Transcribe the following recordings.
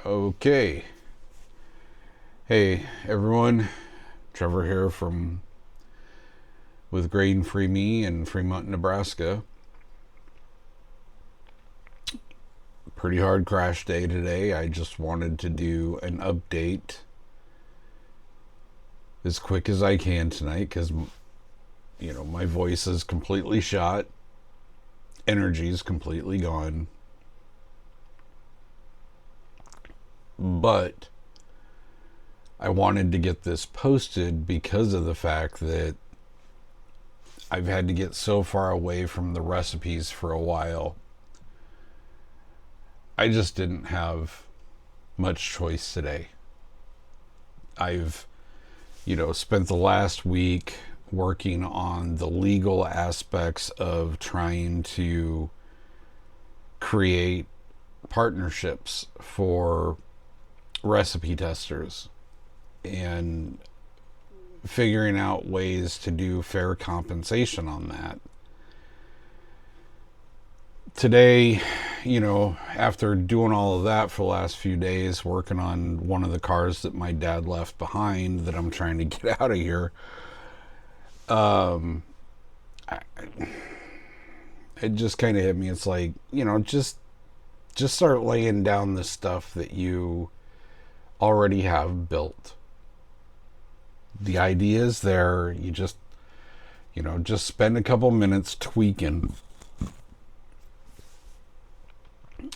Okay. Hey everyone, Trevor here from with Grain Free Me in Fremont, Nebraska. Pretty hard crash day today. I just wanted to do an update as quick as I can tonight because my voice is completely shot, energy is completely gone. But I wanted to get this posted because of the fact that I've had to get so far away from the recipes for a while. I just didn't have much choice today. I've, spent the last week working on the legal aspects of trying to create partnerships for recipe testers and figuring out ways to do fair compensation on that. Today, after doing all of that for the last few days, working on one of the cars that my dad left behind that I'm trying to get out of here, it just kind of hit me. It's like, just start laying down the stuff that you already have built. The idea is there. You just spend a couple minutes tweaking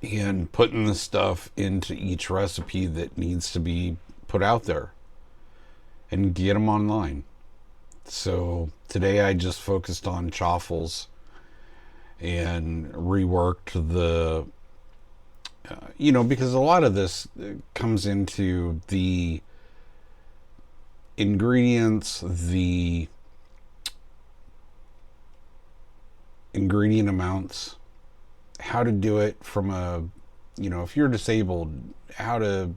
and putting the stuff into each recipe that needs to be put out there and get them online. So today I just focused on Chaffles and reworked the, because a lot of this comes into the ingredients, the ingredient amounts, how to do it from a, if you're disabled, how to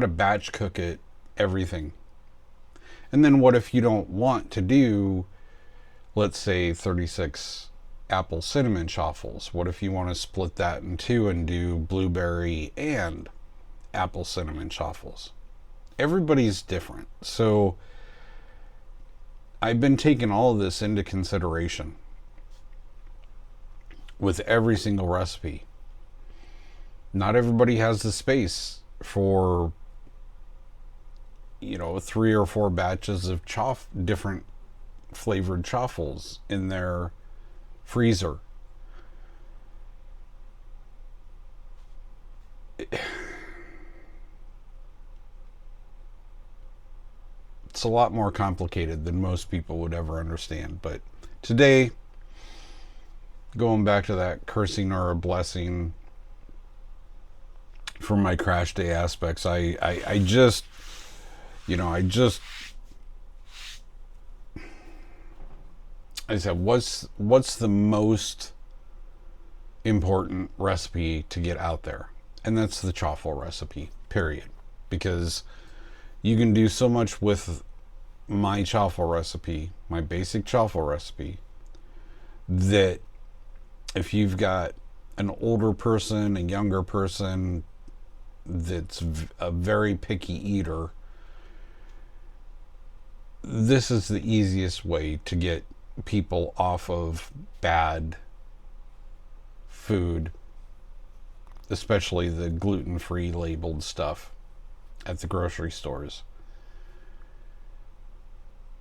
batch cook it, everything. And then what if you don't want to do, let's say 36 apple cinnamon chaffles? What if you want to split that in two and do blueberry and apple cinnamon chaffles? Everybody's different. So I've been taking all of this into consideration with every single recipe. Not everybody has the space for 3 or 4 batches of different flavored chaffles in their freezer. It's a lot more complicated than most people would ever understand. But today, going back to that cursing or a blessing for my crash day aspects, I just I said, what's the most important recipe to get out there? And that's the Chaffle recipe, period. Because you can do so much with my Chaffle recipe, my basic Chaffle recipe, that if you've got an older person, a younger person that's a very picky eater, this is the easiest way to get people off of bad food, especially the gluten-free labeled stuff at the grocery stores.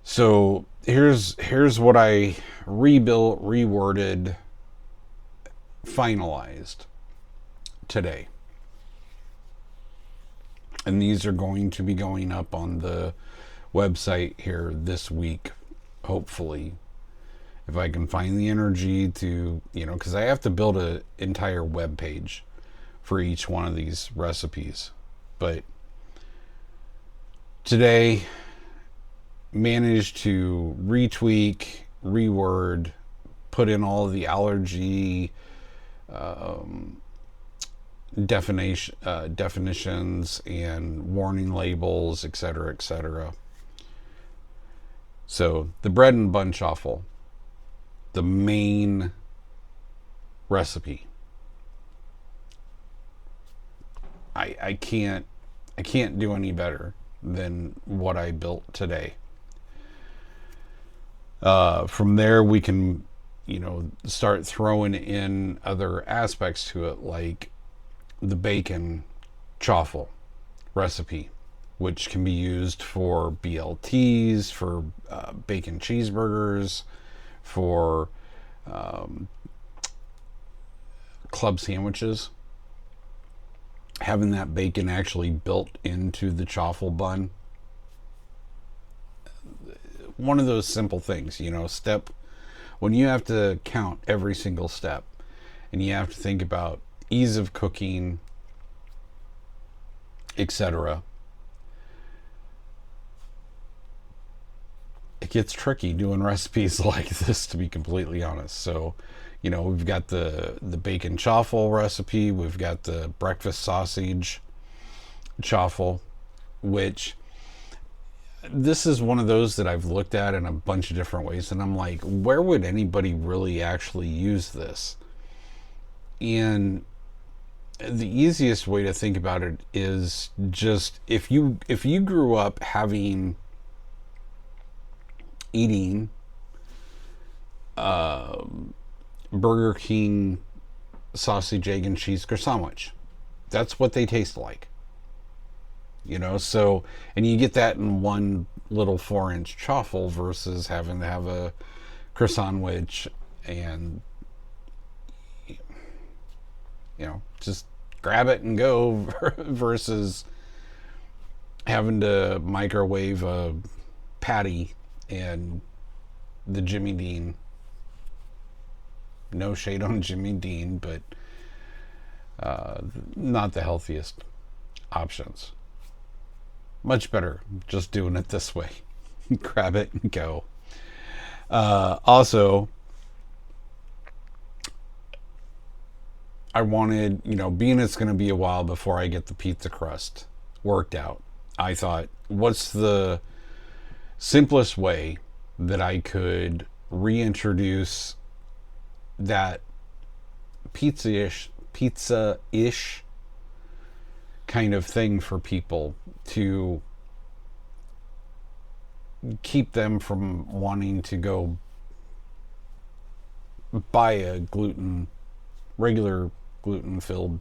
So here's what I rebuilt, reworded, finalized today. And these are going to be going up on the website here this week, hopefully. If I can find the energy to, because I have to build an entire web page for each one of these recipes. But today, managed to retweak, reword, put in all of the allergy definitions and warning labels, etc., etc. So the bread and bun chaffle, the main recipe, I can't do any better than what I built today. From there, we can, start throwing in other aspects to it, like the bacon chaffle recipe, which can be used for BLTs, for bacon cheeseburgers, for club sandwiches. Having that bacon actually built into the chaffle bun, one of those simple things, when you have to count every single step and you have to think about ease of cooking, etc. It gets tricky doing recipes like this, to be completely honest. So, we've got the bacon chaffle recipe, we've got the breakfast sausage chaffle, which this is one of those that I've looked at in a bunch of different ways, and I'm like, where would anybody really actually use this? And the easiest way to think about it is just if you grew up eating Burger King sausage, egg, and cheese sandwich, that's what they taste like. So, and you get that in one little 4-inch chaffle versus having to have a croissant wedge and, just grab it and go versus having to microwave a patty and the Jimmy Dean. No shade on Jimmy Dean, but not the healthiest options. Much better just doing it this way. Grab it and go. Also, I wanted, being it's going to be a while before I get the pizza crust worked out, I thought, what's the simplest way that I could reintroduce that pizza-ish kind of thing for people to keep them from wanting to go buy a regular gluten-filled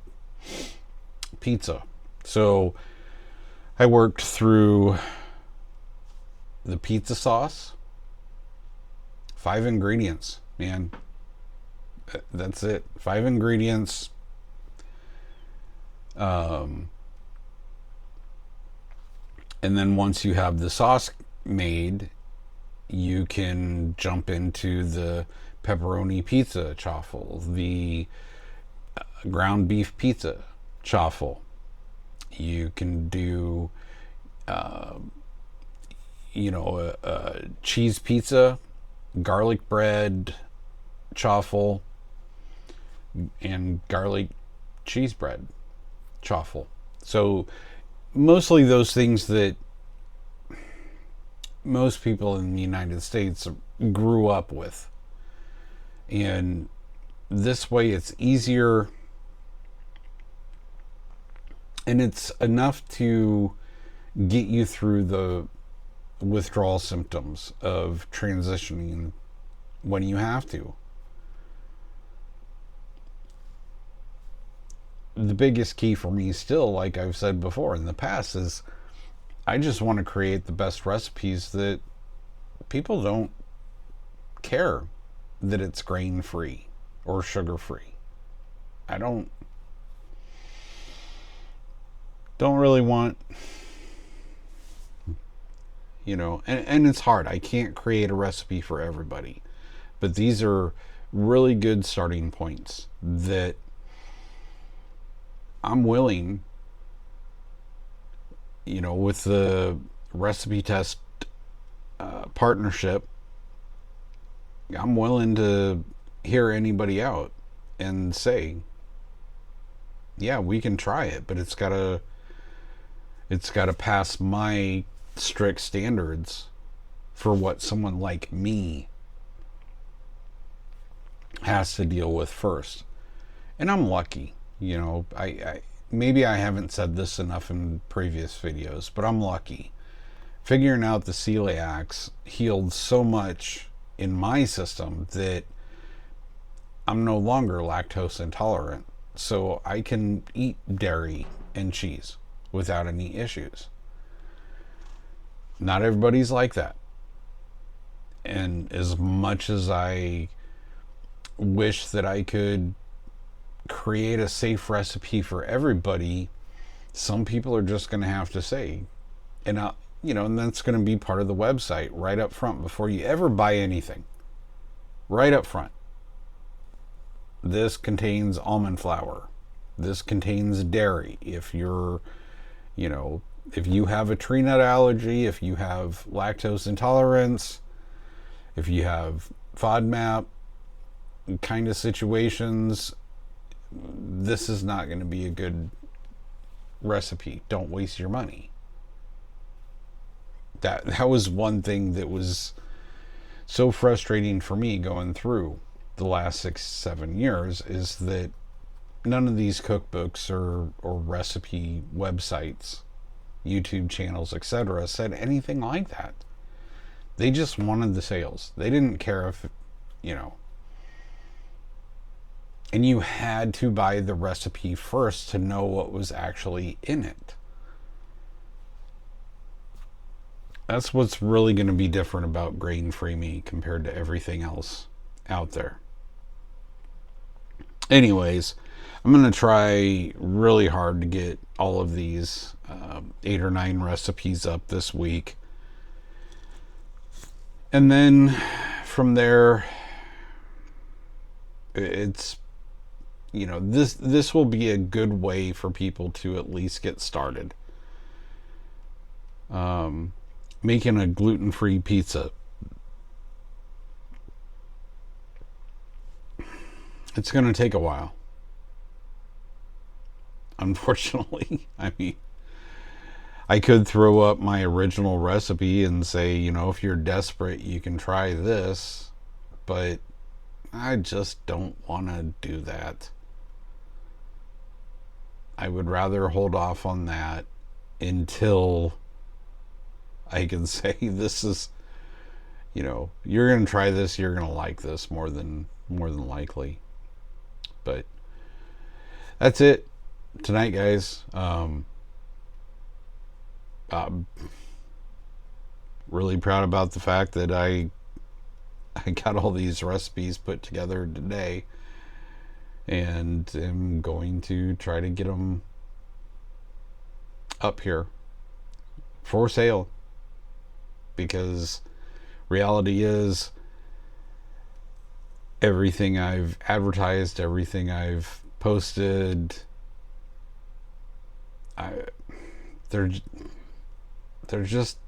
pizza. So I worked through the pizza sauce. 5 ingredients, man. That's it. 5 ingredients. And then once you have the sauce made, you can jump into the pepperoni pizza chaffle, the ground beef pizza chaffle. You can do, a cheese pizza, garlic bread chaffle, and garlic cheese bread chaffle. So mostly those things that most people in the United States grew up with. And this way it's easier, and it's enough to get you through the withdrawal symptoms of transitioning when you have to. The biggest key for me still, like I've said before in the past, is I just want to create the best recipes that people don't care that it's grain free or sugar free. I don't really want, and it's hard. I can't create a recipe for everybody, but these are really good starting points that I'm willing, with the recipe test partnership, I'm willing to hear anybody out and say, yeah, we can try it, but it's gotta pass my strict standards for what someone like me has to deal with first. And I'm lucky, maybe I haven't said this enough in previous videos, but I'm lucky. Figuring out the celiacs healed so much in my system that I'm no longer lactose intolerant. So I can eat dairy and cheese without any issues. Not everybody's like that. And as much as I wish that I could create a safe recipe for everybody, some people are just going to have to say, and and that's going to be part of the website right up front before you ever buy anything. Right up front. This contains almond flour. This contains dairy. If you're, if you have a tree nut allergy, if you have lactose intolerance, if you have FODMAP kind of situations, this is not going to be a good recipe. Don't waste your money. That was one thing that was so frustrating for me going through the last 6-7 years, is that none of these cookbooks or recipe websites, YouTube channels, etc. said anything like that. They just wanted the sales. They didn't care if, and you had to buy the recipe first to know what was actually in it. That's what's really going to be different about grain-free meat compared to everything else out there. Anyways, I'm going to try really hard to get all of these 8 or 9 recipes up this week. And then from there, it's, this will be a good way for people to at least get started. Making a gluten-free pizza. It's going to take a while. Unfortunately, I could throw up my original recipe and say, if you're desperate, you can try this, but I just don't want to do that. I would rather hold off on that until I can say, this is, you're going to try this, you're going to like this more than likely. But that's it tonight, guys. I'm really proud about the fact that I got all these recipes put together today, and am going to try to get them up here for sale, because reality is, everything I've advertised, everything I've posted, there just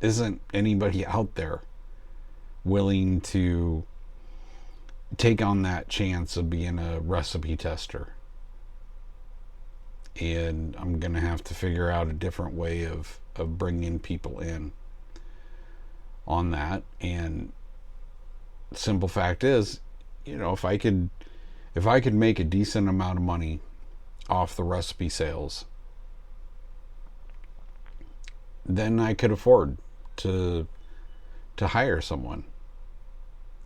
isn't anybody out there willing to take on that chance of being a recipe tester. And I'm going to have to figure out a different way of bringing people in on that. And simple fact is, if I could make a decent amount of money off the recipe sales, then I could afford to hire someone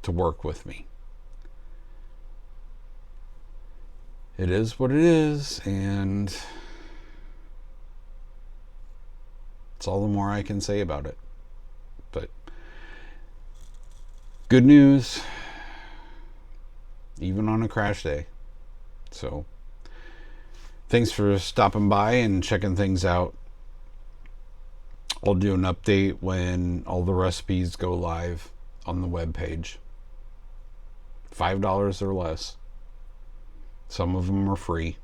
to work with me. It is what it is, and it's all the more I can say about it. But good news, even on a crash day. So thanks for stopping by and checking things out. I'll do an update when all the recipes go live on the webpage. $5 or less. Some of them are free.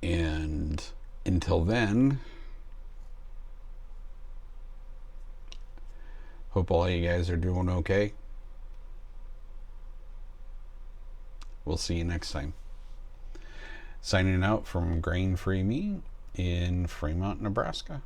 And until then, hope all you guys are doing okay. We'll see you next time. Signing out from Grain Free Me in Fremont, Nebraska.